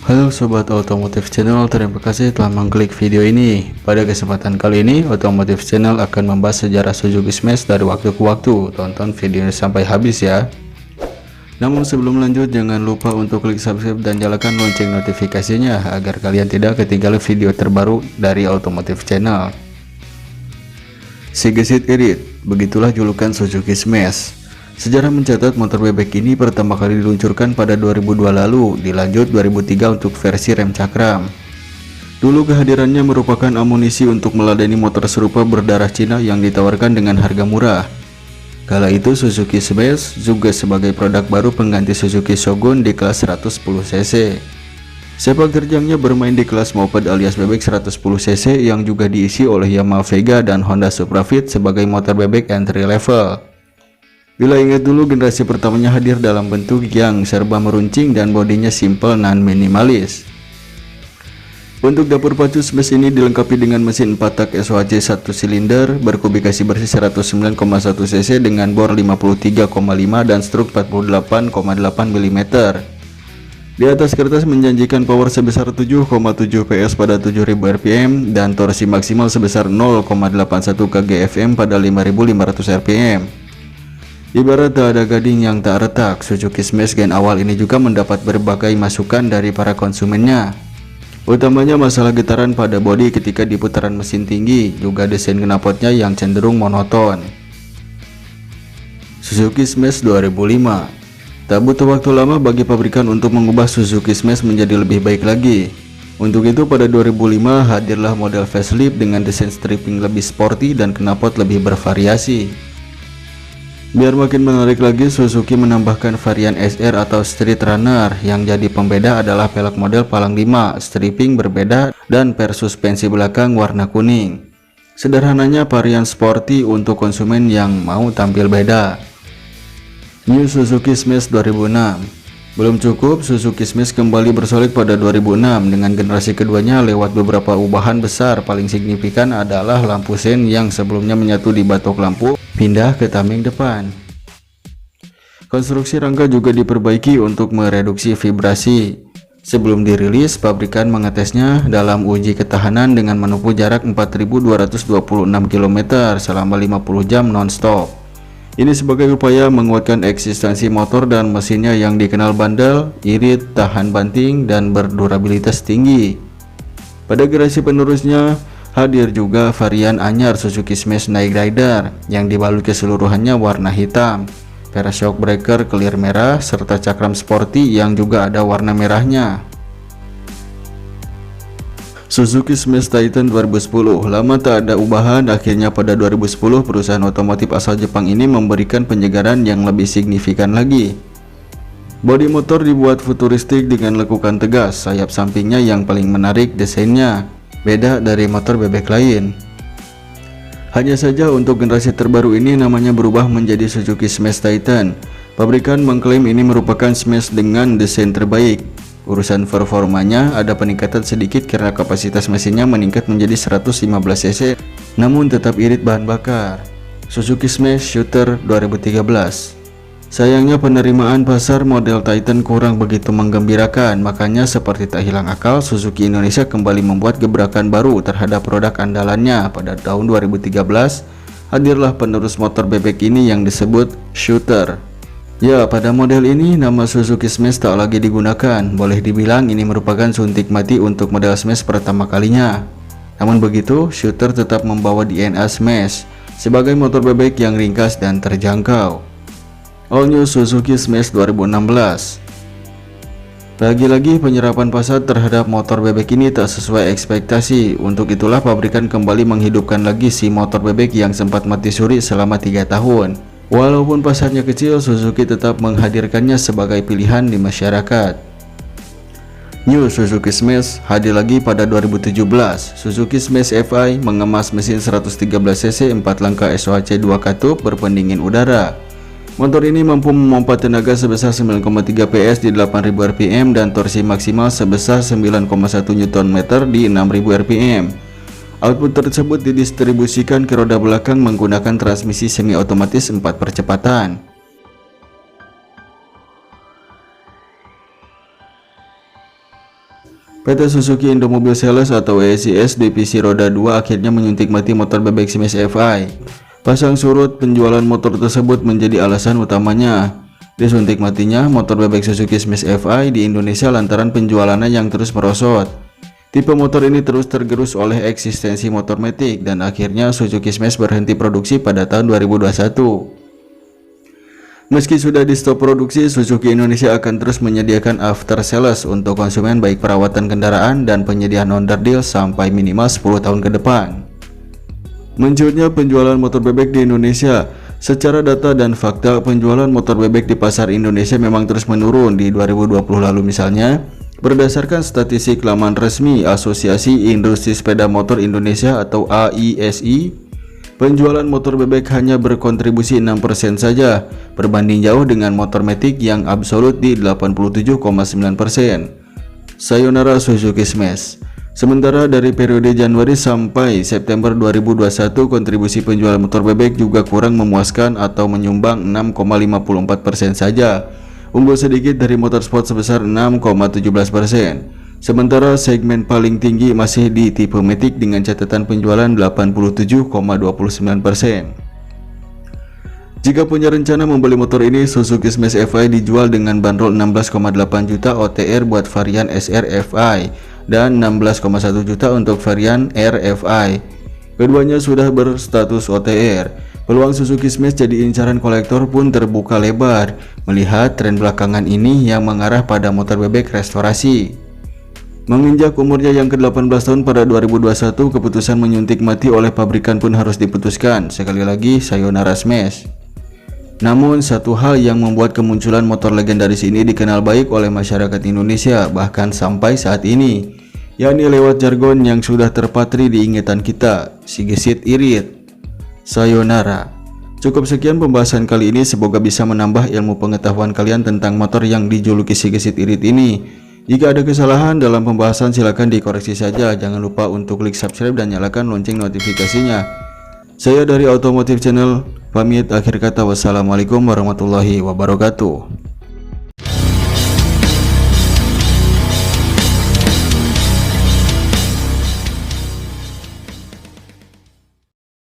Halo Sobat Otomotif Channel, terima kasih telah mengklik video ini. Pada kesempatan kali ini, Otomotif Channel akan membahas sejarah Suzuki Smash dari waktu ke waktu. Tonton videonya sampai habis ya. Namun sebelum lanjut, jangan lupa untuk klik subscribe dan nyalakan lonceng notifikasinya agar kalian tidak ketinggalan video terbaru dari Otomotif Channel. Si gesit irit, begitulah julukan Suzuki Smash. Sejarah mencatat motor bebek ini pertama kali diluncurkan pada 2002 lalu, dilanjut 2003 untuk versi rem cakram. Dulu kehadirannya merupakan amunisi untuk meladeni motor serupa berdarah Cina yang ditawarkan dengan harga murah. Kala itu Suzuki Smash juga sebagai produk baru pengganti Suzuki Shogun di kelas 110 cc. Sepak terjangnya bermain di kelas moped alias bebek 110 cc yang juga diisi oleh Yamaha Vega dan Honda Supra Fit sebagai motor bebek entry level. Bila ingat dulu, generasi pertamanya hadir dalam bentuk yang serba meruncing dan bodinya simple non minimalis. Untuk dapur pacu Smash ini dilengkapi dengan mesin 4 tak SOHC 1 silinder berkubikasi bersih 109,1 cc dengan bor 53,5 dan struk 48,8 mm. Di atas kertas menjanjikan power sebesar 7,7 PS pada 7000 rpm dan torsi maksimal sebesar 0,81 kgfm pada 5500 rpm. Ibarat tak ada gading yang tak retak, Suzuki Smash gen awal ini juga mendapat berbagai masukan dari para konsumennya. Utamanya masalah getaran pada bodi ketika di putaran mesin tinggi, juga desain knalpotnya yang cenderung monoton. Suzuki Smash 2005. Tak butuh waktu lama bagi pabrikan untuk mengubah Suzuki Smash menjadi lebih baik lagi. Untuk itu pada 2005 hadirlah model facelift dengan desain stripping lebih sporty dan knalpot lebih bervariasi. Biar makin menarik lagi, Suzuki menambahkan varian SR atau Street Runner. Yang jadi pembeda adalah pelek model palang 5, stripping berbeda, dan per suspensi belakang warna kuning. Sederhananya varian sporty untuk konsumen yang mau tampil beda. New Suzuki Smash 2006. Belum cukup, Suzuki Smash kembali bersolid pada 2006 dengan generasi keduanya lewat beberapa ubahan besar. Paling signifikan adalah lampu sen yang sebelumnya menyatu di batok lampu pindah ke tameng depan. Konstruksi rangka juga diperbaiki untuk mereduksi vibrasi. Sebelum dirilis, pabrikan mengetesnya dalam uji ketahanan dengan menempuh jarak 4226 km selama 50 jam non-stop. Ini sebagai upaya menguatkan eksistensi motor dan mesinnya yang dikenal bandel, irit, tahan banting, dan berdurabilitas tinggi. Pada generasi penerusnya, hadir juga varian anyar Suzuki Smash Night Rider yang dibalut keseluruhannya warna hitam, shock breaker clear merah, serta cakram sporty yang juga ada warna merahnya. Suzuki Smash Titan 2010. Lama tak ada ubahan, akhirnya pada 2010 perusahaan otomotif asal Jepang ini memberikan penyegaran yang lebih signifikan lagi. Bodi motor dibuat futuristik dengan lekukan tegas, sayap sampingnya yang paling menarik desainnya, beda dari motor bebek lain. Hanya saja untuk generasi terbaru ini namanya berubah menjadi Suzuki Smash Titan. Pabrikan mengklaim ini merupakan Smash dengan desain terbaik. Urusan performanya ada peningkatan sedikit karena kapasitas mesinnya meningkat menjadi 115 cc, namun tetap irit bahan bakar. Suzuki Smash Shooter 2013. Sayangnya penerimaan pasar model Titan kurang begitu menggembirakan, makanya seperti tak hilang akal, Suzuki Indonesia kembali membuat gebrakan baru terhadap produk andalannya. Pada tahun 2013, hadirlah penerus motor bebek ini yang disebut Shooter. Ya, pada model ini nama Suzuki Smash tak lagi digunakan. Boleh dibilang ini merupakan suntik mati untuk model Smash pertama kalinya. Namun begitu, Shooter tetap membawa DNA Smash sebagai motor bebek yang ringkas dan terjangkau. All New Suzuki Smash 2016. Lagi-lagi penyerapan pasar terhadap motor bebek ini tak sesuai ekspektasi. Untuk itulah pabrikan kembali menghidupkan lagi si motor bebek yang sempat mati suri selama 3 tahun. Walaupun pasarnya kecil, Suzuki tetap menghadirkannya sebagai pilihan di masyarakat. New Suzuki Smash hadir lagi pada 2017. Suzuki Smash FI mengemas mesin 113 cc 4 langkah SOHC 2 katup berpendingin udara. Motor ini mampu memompa tenaga sebesar 9,3 PS di 8000 rpm dan torsi maksimal sebesar 9,1 Nm di 6000 rpm. Output tersebut didistribusikan ke roda belakang menggunakan transmisi semi otomatis 4 percepatan. PT Suzuki Indomobil Sales atau ESIS Divisi Roda 2 akhirnya menyuntik mati motor bebek Smash FI. Pasang surut penjualan motor tersebut menjadi alasan utamanya disuntik matinya motor bebek Suzuki Smash FI di Indonesia lantaran penjualannya yang terus merosot. Tipe motor ini terus tergerus oleh eksistensi motor matic dan akhirnya Suzuki Smash berhenti produksi pada tahun 2021. Meski sudah di stop produksi, Suzuki Indonesia akan terus menyediakan after sales untuk konsumen baik perawatan kendaraan dan penyediaan onderdil sampai minimal 10 tahun ke depan. Mencuatnya penjualan motor bebek di Indonesia. Secara data dan fakta, penjualan motor bebek di pasar Indonesia memang terus menurun di 2020 lalu misalnya. Berdasarkan statistik laman resmi Asosiasi Industri Sepeda Motor Indonesia atau AISI, penjualan motor bebek hanya berkontribusi 6% saja, berbanding jauh dengan motor matic yang absolut di 87,9%. Sayonara Suzuki Smash. Sementara dari periode Januari sampai September 2021, kontribusi penjualan motor bebek juga kurang memuaskan atau menyumbang 6,54% saja. Unggul sedikit dari motorsport sebesar 6,17%. Sementara segmen paling tinggi masih di tipe matic dengan catatan penjualan 87,29%. Jika punya rencana membeli motor ini, Suzuki Smash FI dijual dengan bandrol 16,8 juta OTR buat varian SR FI dan 16,1 juta untuk varian RFI. Keduanya sudah berstatus OTR. Peluang Suzuki Smash jadi incaran kolektor pun terbuka lebar melihat tren belakangan ini yang mengarah pada motor bebek restorasi. Menginjak umurnya yang ke-18 tahun pada 2021, keputusan menyuntik mati oleh pabrikan pun harus diputuskan. Sekali lagi, sayonara Smash. Namun satu hal yang membuat kemunculan motor legendaris ini dikenal baik oleh masyarakat Indonesia bahkan sampai saat ini, yakni lewat jargon yang sudah terpatri di ingatan kita, si gesit irit. Sayonara. Cukup sekian pembahasan kali ini, semoga bisa menambah ilmu pengetahuan kalian tentang motor yang dijuluki si gesit irit ini. Jika ada kesalahan dalam pembahasan silakan dikoreksi saja. Jangan lupa untuk klik subscribe dan nyalakan lonceng notifikasinya. Saya dari Automotive Channel pamit, akhir kata wassalamualaikum warahmatullahi wabarakatuh.